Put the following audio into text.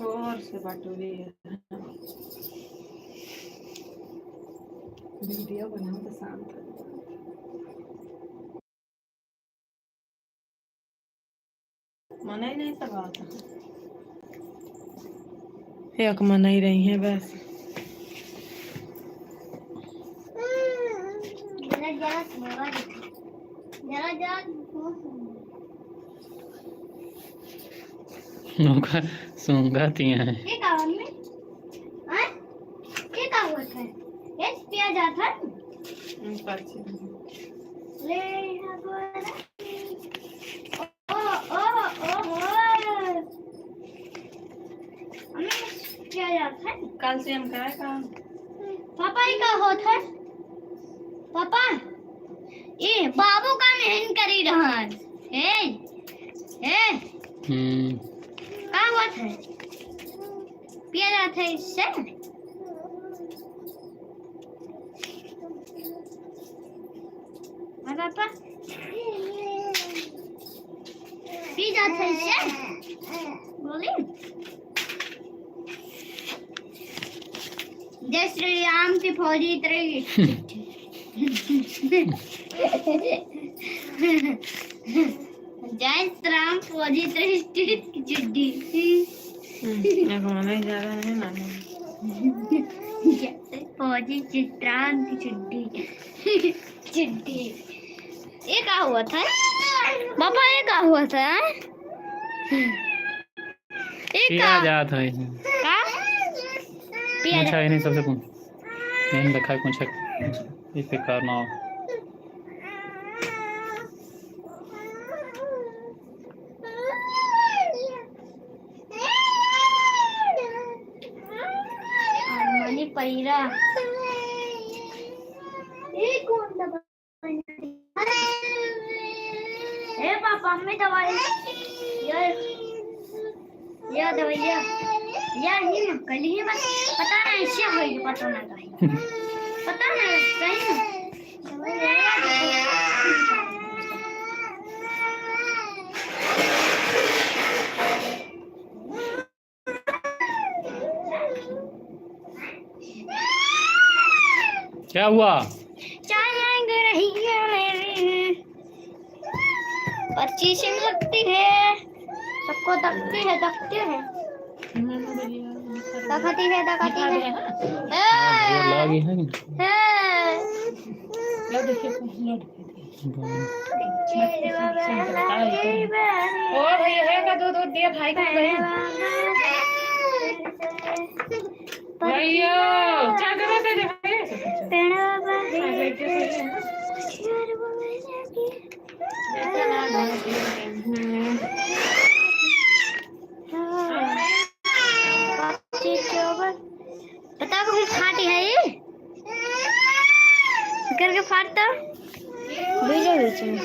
और से बाटोली वीडियो बनाओ तो शांत मना ही नहीं सब आता एक मना ही रही है बस। सूंघाती हैं। ये काम में हां ये काम होता है ये पिया जाता है ले ओ ओ ओ हमें पिया जाता है कैल्शियम का है काम। पापा ये का होता है पापा ये बाबू का मेहन करी रहा है क्या बात है पिया जाता है इससे पापा पी जाता है इससे बोली जय श्री राम की फौजी तरह जय श्री राम फौजी तरह की चिट्ठी नहीं जा रहा है ना फौजी चित्रांत की चिट्ठी चिट्ठी ये क्या हुआ था पापा ये क्या हुआ था पिया जाता है क्या अच्छा नहीं सबसे मैंने देखा कुछ इस पे करना हो मनी पैरा ये कौन दवा ए पापा में दवाई या दवाइया या ही ना कल ही बस पता नहीं क्या होगी पता ना कहीं पता नहीं कहीं क्या हुआ चाय रही है मेरी 25 में लगती है सबको दखती है दखती है लगी है ओ भैया का दूध दिया भाई को भैया क्या कर रहे बता को फाटी है ये करके फाटता बीच में